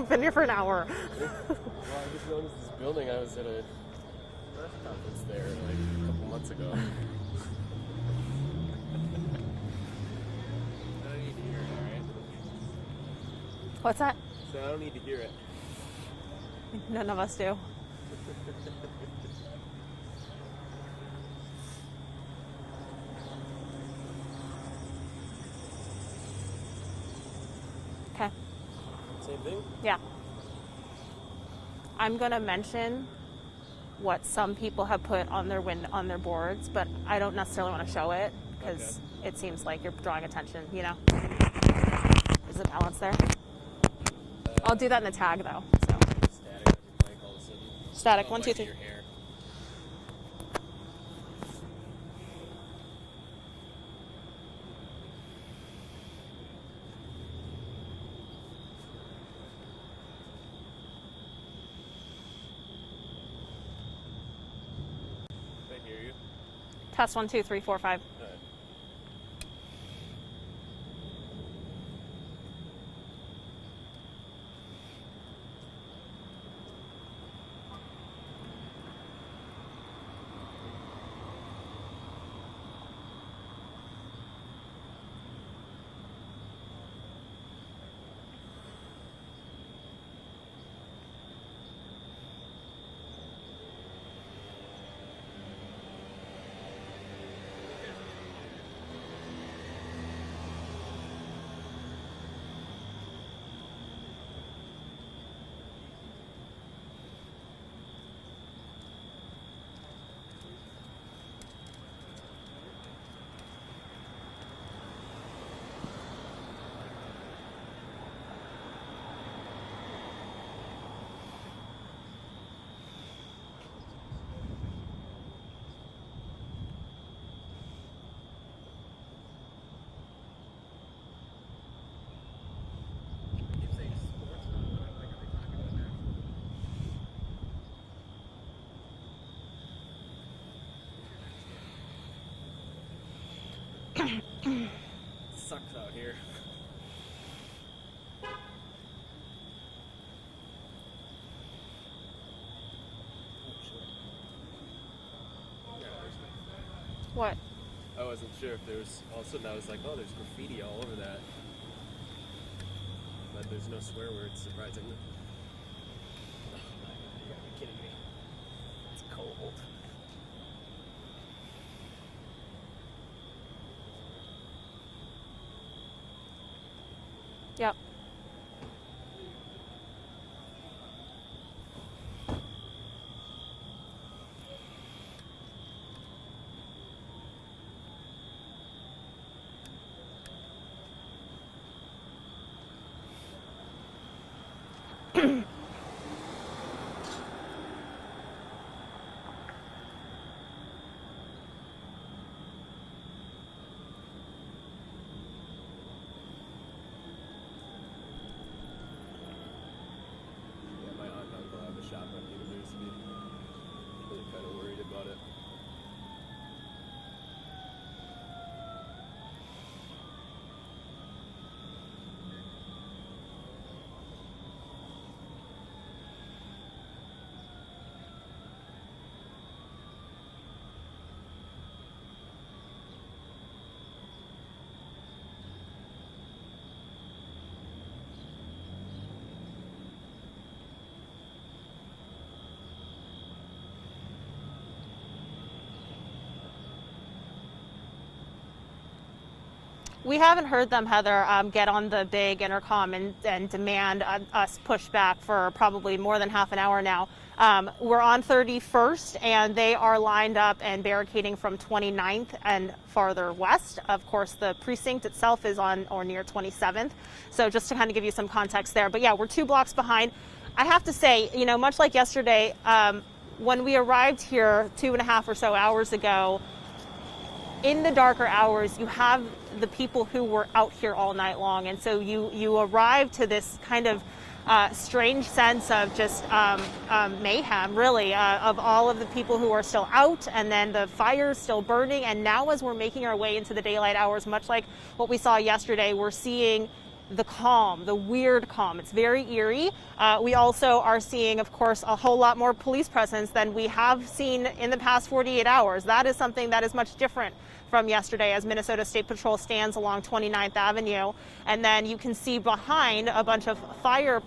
Been here for an hour. Well, I just noticed this building. I was at a press conference there like a couple months ago. I don't need to hear it, all right? What's that? So I don't need to hear it. None of us do. Okay. Same thing? Yeah. I'm going to mention what some people have put on their on their boards, but I don't necessarily want to show it because it seems like you're drawing attention, you know. Is the balance there? I'll do that in the tag though. So. Static on your mic all of a sudden. Static, Oh, 1, 2, like 3. your hair. I hear you. Test 1, 2, 3, 4, 5. All right. Sucks out here. What? I wasn't sure if there was. All of a sudden, I was like, "Oh, there's graffiti all over that," but there's no swear words, surprisingly. Oh my God, you gotta be kidding me! It's cold. Yep. Yeah, my aunt and uncle have a shop on University. They're kind of worried about it. We haven't heard them, Heather, get on the big intercom and demand us push back for probably more than half an hour now. We're on 31st, and they are lined up and barricading from 29th and farther west. Of course, the precinct itself is on or near 27th. So just to kind of give you some context there. But yeah, we're 2 blocks behind. I have to say, you know, much like yesterday, when we arrived here 2.5 or so hours ago, in the darker hours, you have the people who were out here all night long. And so you arrive to this kind of strange sense of just mayhem, really, of all of the people who are still out, and then the fires still burning. And now as we're making our way into the daylight hours, much like what we saw yesterday, we're seeing the calm, the weird calm. It's very eerie. We also are seeing, of course, a whole lot more police presence than we have seen in the past 48 hours. That is something that is much different from yesterday as Minnesota State Patrol stands along 29th Avenue. And then you can see behind a bunch of fire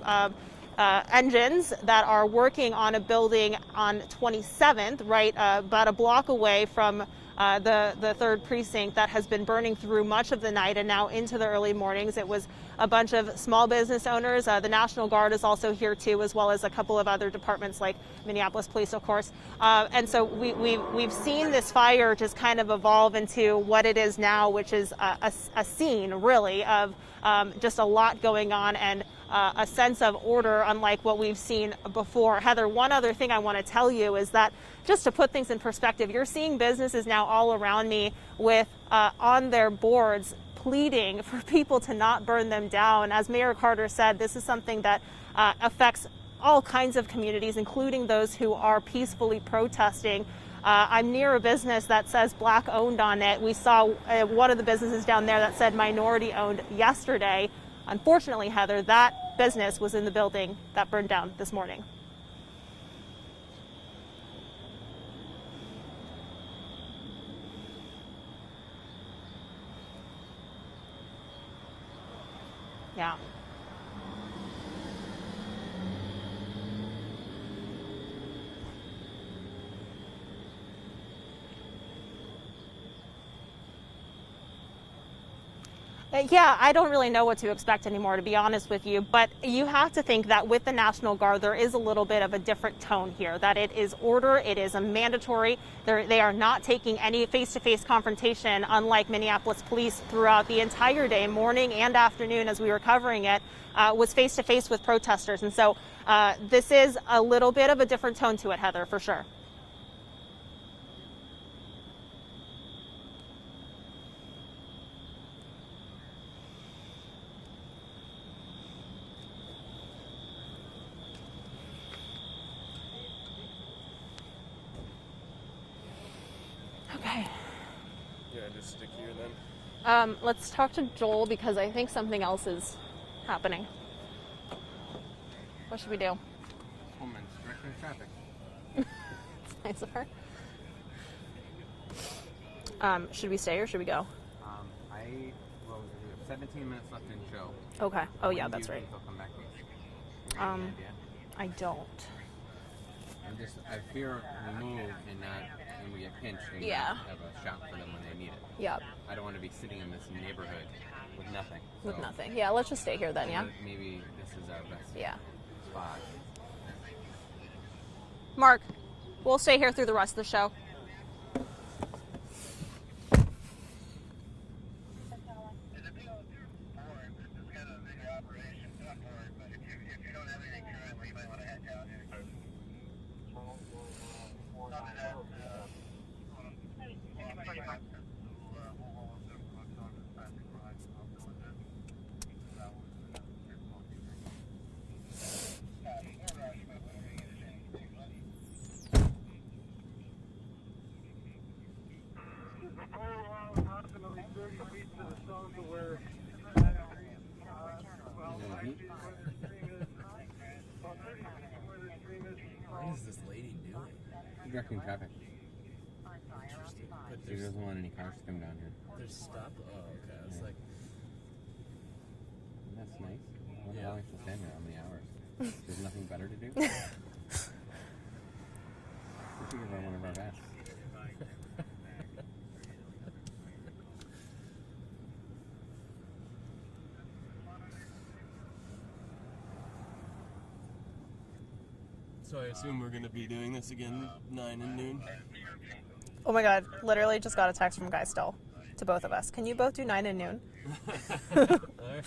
engines that are working on a building on 27th, right about a block away from the 3rd precinct, that has been burning through much of the night and now into the early mornings. It was a bunch of small business owners. The National Guard is also here too, as well as a couple of other departments like Minneapolis Police, of course. And so we've seen this fire just kind of evolve into what it is now, which is a scene really of just a lot going on and a sense of order unlike what we've seen before. Heather, one other thing I want to tell you is that, just to put things in perspective, you're seeing businesses now all around me with on their boards pleading for people to not burn them down. As Mayor Carter said, this is something that affects all kinds of communities, including those who are peacefully protesting. I'm near a business that says Black owned on it. We saw one of the businesses down there that said minority owned yesterday. Unfortunately, Heather, that business was in the building that burned down this morning. Yeah. Yeah, I don't really know what to expect anymore, to be honest with you. But you have to think that with the National Guard, there is a little bit of a different tone here, that it is order, it is a mandatory. They are not taking any face-to-face confrontation, unlike Minneapolis police throughout the entire day, morning and afternoon, as we were covering it, was face-to-face with protesters. And so this is a little bit of a different tone to it, Heather, for sure. Okay. Yeah, just stick here then. Let's talk to Joel because I think something else is happening. What should we do? Woman's directing traffic. It's nice of her. Should we stay or should we go? We have 17 minutes left in show. Okay. Oh yeah, When do that's you right. think they'll come back to us? You got any idea? I don't. I fear we move and we get pinched and Yeah. have a shot for them when they need it. Yep. I don't want to be sitting in this neighborhood with nothing. With So nothing. Yeah, let's just stay here then, yeah? Maybe this is our best Yeah. spot. Mark, we'll stay here through the rest of the show. What is this lady doing? Directing traffic. Interesting. But She doesn't want any cars to come down here. there's stop. Oh, okay. I was like, That's nice. I wonder Yeah. how long she'll stand here, how many hours. There's nothing better to do? We should give her one of our vests. so I assume we're going to be doing this again 9 and noon? Oh my God, literally just got a text from Guy Still to both of us. Can you both do 9 and noon? All right.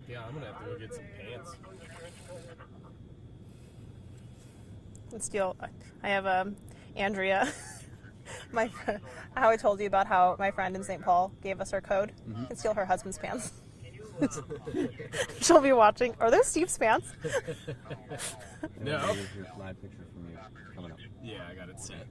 Yeah, I'm gonna have to go get some pants. Let's deal. I have Andrea How I told you about how my friend in St. Paul gave us her code. Mhm. You can steal her husband's pants. She'll be watching. Are those Steve's pants? No. Here's your live picture from you coming up. Yeah, I got it set.